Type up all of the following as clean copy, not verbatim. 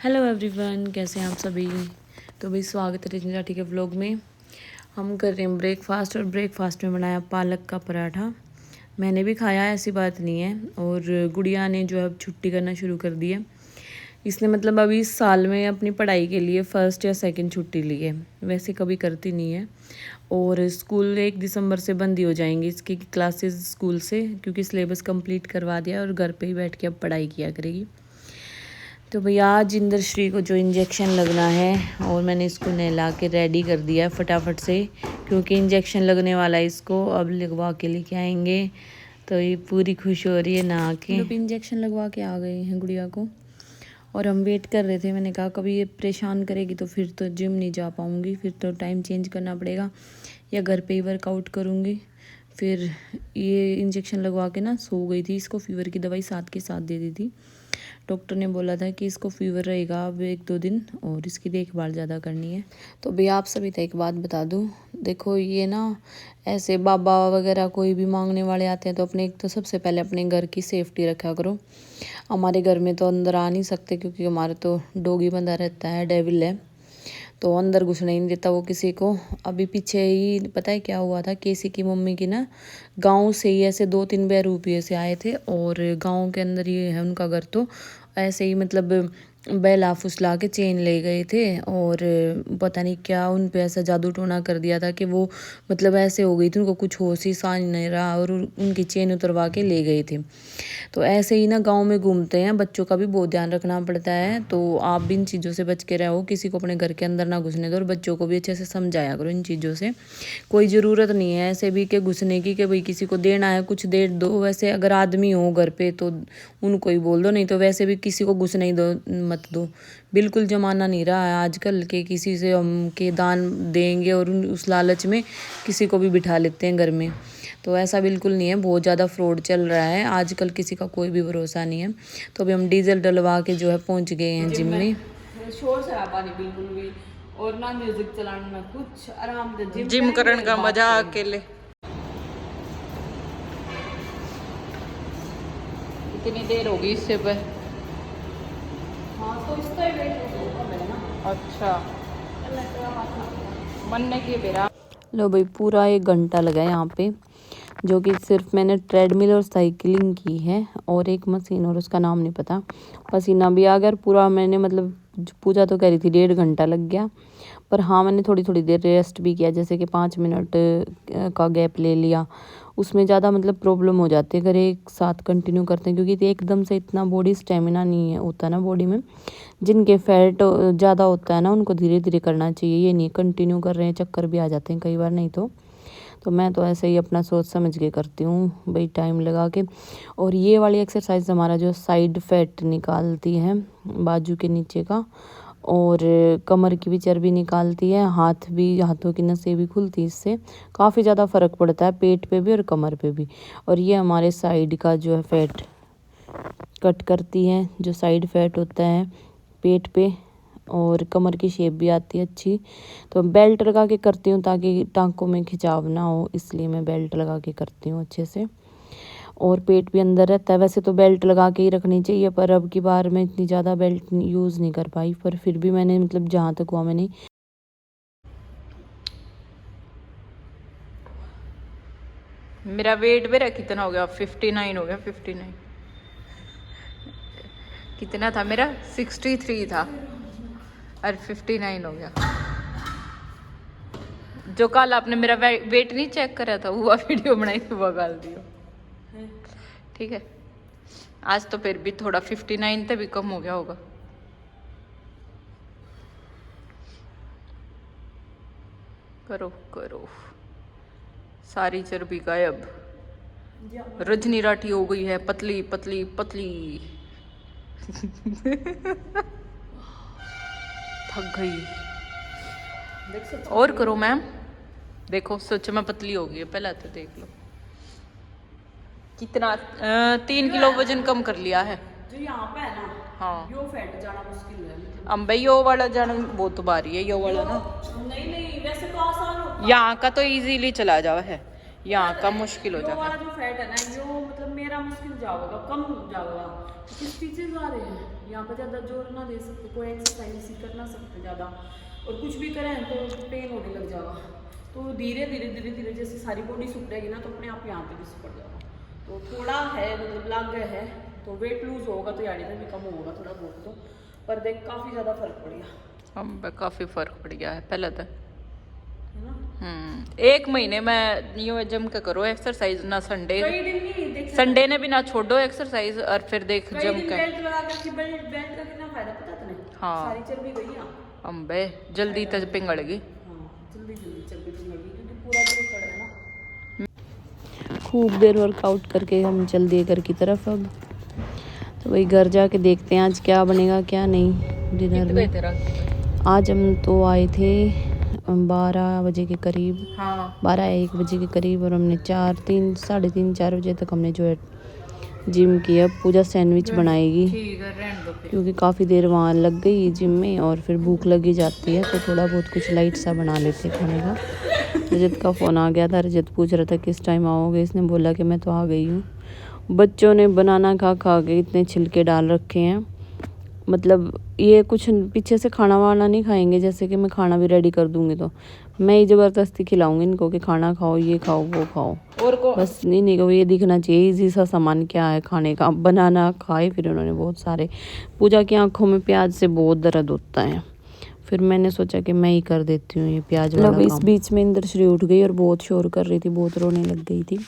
Hello everyone, कैसे हैं आप सभी। तो भाई स्वागत है रजनी राठी के व्लॉग में। हम कर रहे हैं ब्रेकफास्ट और ब्रेकफास्ट में बनाया पालक का पराठा। मैंने भी खाया, ऐसी बात नहीं है। और गुड़िया ने जो है अब छुट्टी करना शुरू कर दी है। इसने मतलब अभी इस साल में अपनी पढ़ाई के लिए फर्स्ट या सेकंड छुट्टी ली है, वैसे कभी करती नहीं है। और स्कूल 1 दिसंबर से बंद ही हो जाएंगी इसकी क्लासेस स्कूल से, क्योंकि सिलेबस कंप्लीट करवा दिया और घर पे ही बैठ के अब पढ़ाई किया करेगी। तो भैया आज इंद्रश्री को जो इंजेक्शन लगना है और मैंने इसको नहला के रेडी कर दिया है फटाफट से, क्योंकि इंजेक्शन लगने वाला है इसको, अब लगवा के लेके आएंगे। तो ये पूरी खुश हो रही है नहा के। लोग इंजेक्शन लगवा के आ गए हैं गुड़िया को और हम वेट कर रहे थे। मैंने कहा कभी ये परेशान करेगी तो फिर तो जिम नहीं जा पाऊँगी, फिर तो टाइम चेंज करना पड़ेगा या घर पे ही वर्कआउट करूँगी। फिर ये इंजेक्शन लगवा के ना सो गई थी। इसको फीवर की दवाई साथ के साथ दे दी थी। डॉक्टर ने बोला था कि इसको फीवर रहेगा अब 1-2 दिन और इसकी देखभाल ज़्यादा करनी है। तो भैया आप सभी तक एक बात बता दूँ, देखो ये ना ऐसे बाबा वगैरह कोई भी मांगने वाले आते हैं तो अपने एक तो सबसे पहले अपने घर की सेफ्टी रखा करो। हमारे घर में तो अंदर आ नहीं सकते क्योंकि हमारे तो डॉगी बंधा रहता है, डेविल है, तो अंदर घुसने ही नहीं देता वो किसी को। अभी पीछे ही पता है क्या हुआ था, केसी की मम्मी की ना गांव से ही ऐसे 2-3 बहरूपिये से आए थे और गांव के अंदर ये है उनका घर। तो ऐसे ही मतलब बहला फुसला के चेन ले गए थे और पता नहीं क्या उन पे ऐसा जादू टोना कर दिया था कि वो मतलब ऐसे हो गई थी, उनको कुछ होश ही सा नहीं रहा और उनकी चेन उतरवा के ले गए थे। तो ऐसे ही ना गांव में घूमते हैं, बच्चों का भी बहुत ध्यान रखना पड़ता है। तो आप भी इन चीज़ों से बच के रहो, किसी को अपने घर के अंदर ना घुसने दो और बच्चों को भी अच्छे से समझाया करो इन चीज़ों से। कोई ज़रूरत नहीं है ऐसे भी कि घुसने की, कि भाई किसी को देना है कुछ दे दो। वैसे अगर आदमी हो घर पे तो उनको ही बोल दो, नहीं तो वैसे भी किसी को घुसने ही दो मत दो। बिल्कुल ज़माना नहीं रहा है आजकल के किसी से हम के दान देंगे और उस लालच में किसी को भी बिठा लेते हैं घर में। तो ऐसा बिल्कुल नहीं है, बहुत ज़्यादा फ्रॉड चल रहा है आजकल, किसी का कोई भी भरोसा नहीं है। तो अभी हम डीजल डलवा के जो है पहुंच गए हैं जिम में। शोर शराबा नहीं बिल्कुल भी, और ना म्यूजिक चलाने में, कुछ आराम से जिम करने का मजा अकेले। कितनी देर होगी इससे पे? हाँ तो इसका ही वेट होगा ना। अच्छा बनने की बेरा। लो भाई पूरा 1 घंटा लगा यहाँ पे, जो कि सिर्फ मैंने ट्रेडमिल और साइकिलिंग की है और एक मशीन और उसका नाम नहीं पता। पसीना भी आ गया और पूरा मैंने मतलब पूजा तो करी थी 1.5 घंटा लग गया। पर हाँ मैंने थोड़ी थोड़ी देर रेस्ट भी किया, जैसे कि 5 मिनट का गैप ले लिया। उसमें ज़्यादा मतलब प्रॉब्लम हो जाती है अगर एक साथ कंटिन्यू करते हैं, क्योंकि एकदम से इतना बॉडी स्टेमिना नहीं है होता ना बॉडी में। जिनके फैट ज़्यादा होता है ना उनको धीरे धीरे करना चाहिए, ये नहीं कंटिन्यू कर रहे हैं, चक्कर भी आ जाते हैं कई बार। नहीं तो मैं तो ऐसे ही अपना सोच समझ के करती हूँ भाई, टाइम लगा के। और ये वाली एक्सरसाइज हमारा जो साइड फैट निकालती है बाजू के नीचे का, और कमर की भी चर्बी निकालती है, हाथों की नसें भी खुलती है इससे। काफ़ी ज़्यादा फ़र्क पड़ता है पेट पे भी और कमर पे भी। और ये हमारे साइड का जो है फैट कट करती है, जो साइड फैट होता है पेट पे, और कमर की शेप भी आती है अच्छी। तो बेल्ट लगा के करती हूँ ताकि टांकों में खिंचाव ना हो, इसलिए मैं बेल्ट लगा के करती हूँ अच्छे से। और पेट भी अंदर रहता है। वैसे तो बेल्ट लगा के ही रखनी चाहिए, पर अब की बार मैं इतनी ज़्यादा बेल्ट यूज़ नहीं कर पाई, पर फिर भी मैंने मतलब जहाँ तक हुआ मैंने। मेरा वेट मेरा कितना हो गया? 59 हो गया। 59 कितना था मेरा? 63 था और 59 हो गया। जो कल आपने मेरा वेट नहीं चेक करा था, वो वीडियो बनाई थी वो डाल दियो, ठीक है। आज तो फिर भी थोड़ा 59 तक भी कम हो गया होगा। करो करो, सारी चर्बी गायब। रजनी राठी हो गई है पतली पतली पतली। थक गई। और करो मैम, देखो सच में पतली हो गई है, पहले तो देख लो कितना 3 किलो वजन कम कर लिया है। जो यहाँ पे है ना, हाँ यो फैट जाना मुश्किल है। अम्बे यो वाला जाना बहुत भारी है, यो वाला ना। नहीं वैसे तो आसान होता। यहाँ का तो इजीली चला जावा है, यहाँ का मुश्किल हो यो वाला जाता है। जो फैट है ना, यो मतलब मेरा मुश्किल जाओगा, कम जाओगा। किस पीछे जा रहे हैं? यहाँ पर ज़्यादा जोर ना दे सकते, कोई एक्सरसाइज कर ना सकते ज़्यादा, और कुछ भी करें तो पेन होने लग जाएगा। तो धीरे धीरे जैसे सारी बॉडी सुपड़ेगी ना तो अपने आप यहाँ पे भी सुपड़ जाएगा। तो थोड़ा है मतलब लग गया है, तो वेट लूज होगा तो यानी भी कम होगा थोड़ा बहुत, तो पर देख काफ़ी ज़्यादा फर्क पड़ गया। हम काफ़ी फर्क पड़ गया है पहले तो, है ना। 1 महीने में यूँ जम के करो एक्सरसाइज ना, संडे कई दिन नहीं देख संडे ने भी ना छोड़ो एक्सरसाइज, और फिर देख जम के। बेल्ट लगा कर बेल्ट का कितना फायदा पता तुम्हें? हाँ सारी चर्बी गई है। अम्बे जल्दी तो पिंगड़गी। हाँ जल्दी चर्बी पिघलेगी क्योंकि पूरा दिन पड़ा है ना। खूब देर वर्कआउट करके हम चल दिए घर की तरफ। अब तो वही घर जाके देखते हैं आज क्या बनेगा क्या नहीं डिनर में। आज हम तो आए थे 12 बजे के करीब, हाँ 12-1 बजे के करीब, और हमने 3-4 बजे तक हमने जो है जिम किया। पूजा सैंडविच बनाएगी ठीक है, रहने दो फिर। क्योंकि काफ़ी देर वहाँ लग गई जिम में और फिर भूख लगी जाती है, तो थोड़ा बहुत कुछ लाइट सा बना लेते खाने का। रजत का फ़ोन आ गया था, रजत पूछ रहा था किस टाइम आओगे, इसने बोला कि मैं तो आ गई हूँ। बच्चों ने बनाना खा खा के इतने छिलके डाल रखे हैं, मतलब ये कुछ पीछे से खाना वाना नहीं खाएंगे, जैसे कि मैं खाना भी रेडी कर दूंगी तो मैं ही ज़बरदस्ती खिलाऊंगी इनको कि खाना खाओ, ये खाओ वो खाओ, और को बस नहीं को ये दिखना चाहिए इजी सा सामान क्या है खाने का। बनाना खाए फिर उन्होंने बहुत सारे। पूजा की आंखों में प्याज से बहुत दर्द होता है, फिर मैंने सोचा कि मैं ही कर देती हूँ ये प्याज वाला काम। इस बीच में इंद्रश्री उठ गई और बहुत शोर कर रही थी, बहुत रोने लग गई थी,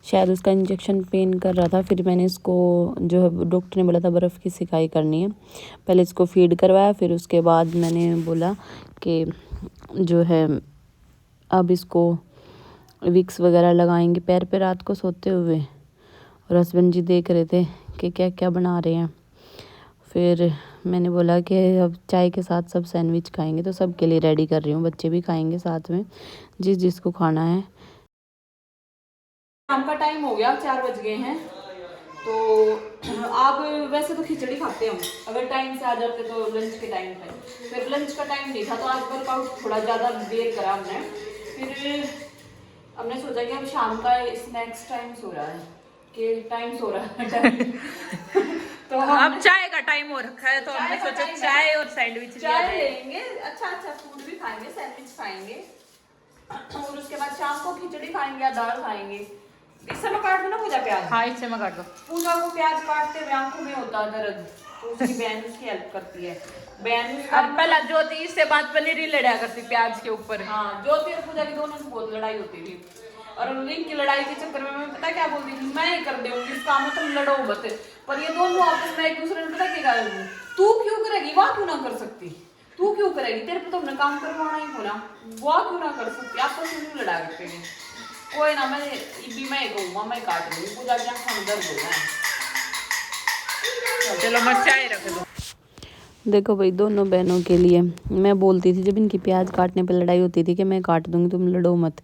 शायद उसका इंजेक्शन पेन कर रहा था। फिर मैंने इसको जो है डॉक्टर ने बोला था बर्फ़ की सिकाई करनी है, पहले इसको फीड करवाया, फिर उसके बाद मैंने बोला कि जो है अब इसको विक्स वगैरह लगाएंगे पैर पे रात को सोते हुए। और हस्बैंड जी देख रहे थे कि क्या क्या बना रहे हैं। फिर मैंने बोला कि अब चाय के साथ सब सैंडविच खाएंगे, तो सब के लिए रेडी कर रही हूँ, बच्चे भी खाएंगे साथ में जिस जिसको खाना है। शाम का टाइम हो गया, 4 बज गए हैं, तो आप वैसे तो खिचड़ी खाते हम अगर टाइम से आ जाते तो लंच के टाइम पे, फिर लंच का टाइम नहीं था तो आज वर्कआउट थोड़ा ज़्यादा देर करा हमने। फिर हमने सोचा कि अब शाम का स्नैक्स टाइम सो रहा है कि टाइम सो रहा है तो अब चाय का टाइम हो रखा है, तो हमने सोचा चाय और सैंडविच चाय लेंगे, अच्छा फूड भी खाएंगे, सैंडविच खाएंगे, और उसके बाद शाम को खिचड़ी खाएंगे या दाल खाएंगे। इस समय काट दो ना पूजा प्याज। हाँ इससे मैं काट दो। पूजा को प्याज काटते हुए आंखों में होता दर्द, तो उसकी बहन उसकी हेल्प करती है। बहन अब पहला ज्योति इससे बात पनीर ही लड़ा करती प्याज के ऊपर। हाँ ज्योति और पूजा की दोनों की बहुत लड़ाई होती थी, और इनकी लड़ाई के चक्कर में मैं पता क्या बोलती थी, मैं ही कर दूंगी इस काम में, तुम लड़ो मत। पर ये दोनों आपस में एक दूसरे ने पता क्या कहा, तू क्यों करेगी, वाह क्यों ना कर सकती, तू क्यों करेगी, तेरे पे तो हमने काम करवाना ही होना, वाह क्यों ना कर सकती, आपस में लड़ा करते हैं। कोई ना, मैं कहूँगा मैं काट लूँगी, पूजा की आंखों में दर्द होगा। चलो मैं चाय रख दूँ। देखो भाई दोनों बहनों के लिए मैं बोलती थी जब इनकी प्याज काटने पर लड़ाई होती थी कि मैं काट दूंगी तुम लड़ो मत।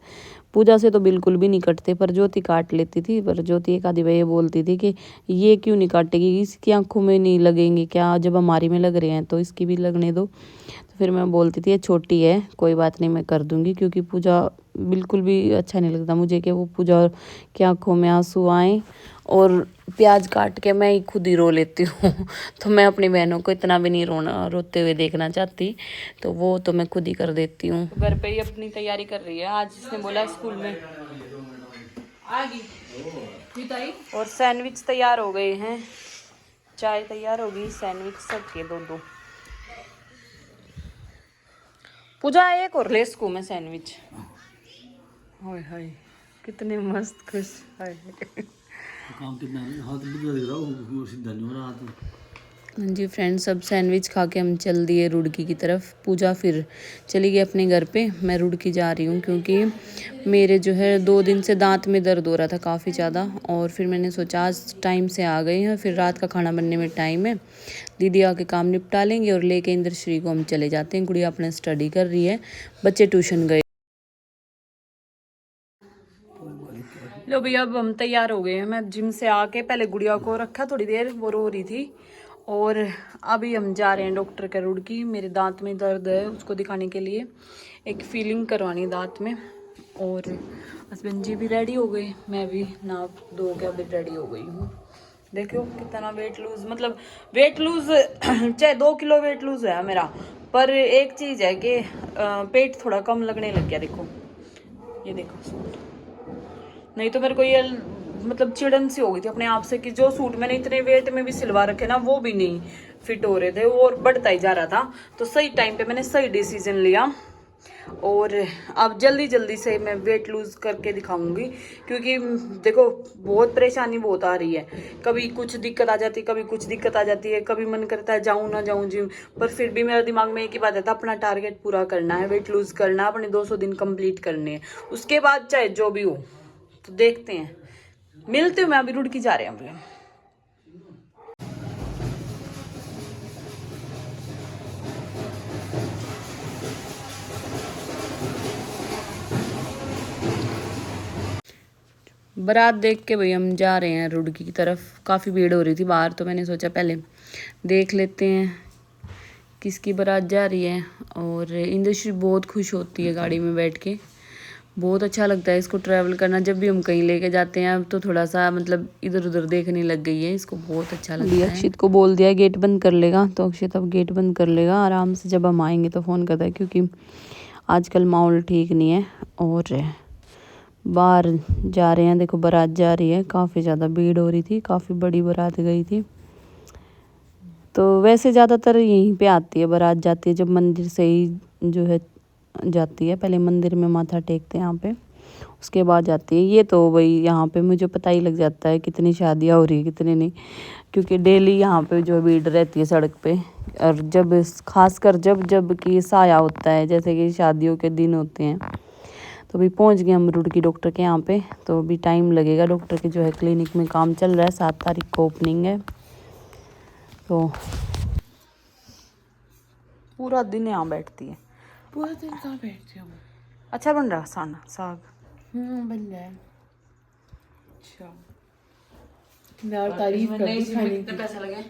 पूजा से तो बिल्कुल भी नहीं कटते, पर ज्योति काट लेती थी। पर ज्योति एक आधी बार ये बोलती थी कि ये क्यों नहीं काटेगी, इसकी आंखों में नहीं लगेंगे क्या, जब हमारी में लग रहे हैं तो इसकी भी लगने दो। तो फिर मैं बोलती थी ये छोटी है कोई बात नहीं मैं कर दूंगी, क्योंकि पूजा बिल्कुल भी अच्छा नहीं लगता मुझे कि वो पूजा की आंखों में आंसू आए और प्याज काट के मैं ही खुद ही रो लेती हूँ तो मैं अपनी बहनों को इतना भी नहीं रोते हुए देखना चाहती, तो वो तो मैं खुद ही कर देती हूँ। घर पे ही अपनी तैयारी कर रही है, आज इसने बोला स्कूल में आ गई। और सैंडविच तैयार हो गए हैं, चाय तैयार हो गई, सैंडविच सबके दो। पूजा एक और ले स्कूल में सैंडविच। हाय हाय कितने मस्त खुश। हाय काम कितना हाथ बुझा दिख रहा हो, सीधा नहीं हो रहा हाथ। जी फ्रेंड्स, सब सैंडविच खा के हम चल दिए रुड़की की तरफ। पूजा फिर चली गई अपने घर पे, मैं रुड़की जा रही हूँ क्योंकि मेरे जो है 2 दिन से दांत में दर्द हो रहा था काफ़ी ज़्यादा। और फिर मैंने सोचा आज टाइम से आ गए हैं, फिर रात का खाना बनने में टाइम है, दीदी आके काम निपटा लेंगे और लेके इंद्रश्री को हम चले जाते हैं। गुड़िया अपने स्टडी कर रही है, बच्चे ट्यूशन गए। लो भैया अब हम तैयार हो गए हैं। मैं जिम से आके पहले गुड़िया को रखा थोड़ी देर, वो रो रही थी, और अभी हम जा रहे हैं डॉक्टर के रुड़की। मेरे दांत में दर्द है, उसको दिखाने के लिए एक फीलिंग करवानी दांत में। और हस्बैंड जी भी रेडी हो गए, मैं भी ना धो के अभी रेडी हो गई हूँ। देखो कितना वेट लूज, मतलब वेट लूज चाहे 2 किलो वेट लूज है मेरा, पर एक चीज है कि पेट थोड़ा कम लगने लग गया। देखो ये देखो सूट, नहीं तो मेरे को ये मतलब चिड़न सी हो गई थी अपने आप से कि जो सूट मैंने इतने वेट में भी सिलवा रखे ना वो भी नहीं फिट हो रहे थे, वो और बढ़ता ही जा रहा था। तो सही टाइम पे मैंने सही डिसीजन लिया और अब जल्दी जल्दी से मैं वेट लूज करके दिखाऊंगी, क्योंकि देखो बहुत परेशानी बहुत आ रही है, कभी कुछ दिक्कत आ जाती है, कभी कुछ दिक्कत आ जाती है, कभी मन करता है जाऊं ना जाऊं जिम, पर फिर भी मेरा दिमाग में एक ही बात है, अपना टारगेट पूरा करना है, वेट लूज करना है, अपने 200 दिन कंप्लीट करने हैं, उसके बाद चाहे जो भी हो। तो देखते हैं, मिलते हूँ मैं, अभी रुड़की जा रहे हैं अभी। बारात देख के भाई हम जा रहे हैं रुड़की की तरफ। काफ़ी भीड़ हो रही थी बाहर, तो मैंने सोचा पहले देख लेते हैं किसकी बारात जा रही है। और इंद्रश्री बहुत खुश होती है गाड़ी में बैठ के, बहुत अच्छा लगता है इसको ट्रैवल करना। जब भी हम कहीं लेके जाते हैं अब तो थोड़ा सा मतलब इधर उधर देखने लग गई है, इसको बहुत अच्छा लगता है। अक्षित को बोल दिया गेट बंद कर लेगा, तो अक्षित अब गेट बंद कर लेगा आराम से, जब हम आएंगे तो फ़ोन करता है, क्योंकि आजकल माहौल ठीक नहीं है और बाहर जा रहे हैं। देखो बारात जा रही है, काफ़ी ज़्यादा भीड़ हो रही थी, काफ़ी बड़ी बारात गई थी। तो वैसे ज़्यादातर यहीं पे आती है बारात, जाती है जब मंदिर से ही जो है जाती है, पहले मंदिर में माथा टेकते हैं यहाँ पे, उसके बाद जाती है। ये तो भाई यहाँ पे मुझे पता ही लग जाता है कितनी शादियाँ हो रही है कितनी नहीं, क्योंकि डेली यहाँ पे जो भीड़ रहती है सड़क पे। और जब खासकर जब कि साया होता है, जैसे कि शादियों के दिन होते हैं। तो अभी पहुँच गए हम रुड़की डॉक्टर के यहाँ पे, तो अभी टाइम लगेगा। डॉक्टर के जो है क्लिनिक में काम चल रहा है, 7 तारीख को ओपनिंग है। तो पूरा दिन यहाँ बैठती है। पूरा दिन कहाँ बैठते हो? अच्छा बन रहा खाना साग? बन जाए। अच्छा, मैं और तारीफ करती खाने की। कितने पैसे लगे?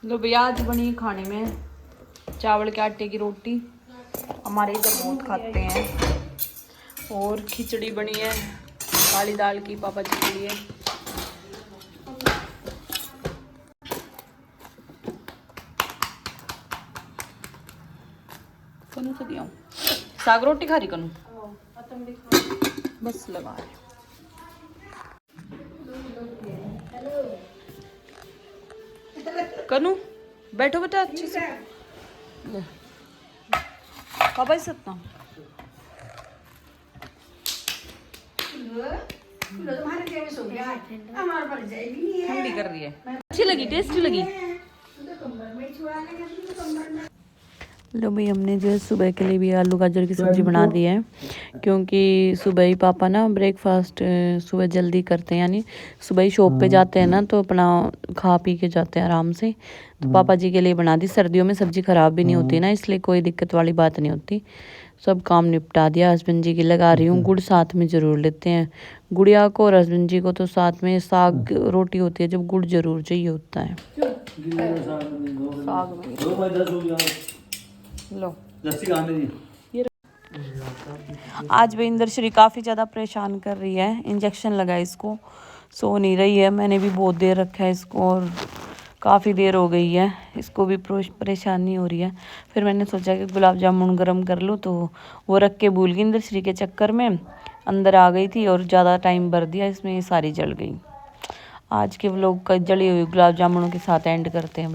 लो भैया, आज बनी खाने में चावल के आटे की रोटी, हमारे इधर बहुत खाते हैं, और खिचड़ी बनी है काली दाल की पापा जी के लिए। कनू तो दिया साग रोटी खा रही कनू, बस लगा रही। कनू बैठो बेटा अच्छे से, पापा ही सत्ता ठंडी कर रही है। अच्छी लगी, टेस्टी लगी। लो भाई, हमने जो है सुबह के लिए भी आलू गाजर की सब्जी बना दी है, क्योंकि सुबह ही पापा ना ब्रेकफास्ट सुबह जल्दी करते हैं, यानी सुबह ही शॉप पे जाते हैं ना, तो अपना खा पी के जाते हैं आराम से। तो पापा जी के लिए बना दी। सर्दियों में सब्जी खराब भी नहीं होती ना, इसलिए कोई दिक्कत वाली बात नहीं होती। सब काम निपटा दिया। हस्बैंड जी की लगा रही हूँ, गुड़ साथ में ज़रूर लेते हैं। गुड़िया को और हस्बैंड जी को तो साथ में साग रोटी होती है, जब गुड़ ज़रूर चाहिए होता है साग में। लो आज भी इंद्रश्री काफ़ी ज़्यादा परेशान कर रही है, इंजेक्शन लगा इसको, सो नहीं रही है। मैंने भी बहुत देर रखा है इसको और काफ़ी देर हो गई है, इसको भी परेशानी हो रही है। फिर मैंने सोचा कि गुलाब जामुन गर्म कर लूँ, तो वो रख के भूल गई इंद्रश्री के चक्कर में, अंदर आ गई थी और ज़्यादा टाइम भर दिया इसमें, ये सारी जल गई। आज के व्लॉग का जली हुई गुलाब जामुनों के साथ एंड करते हैं भाई।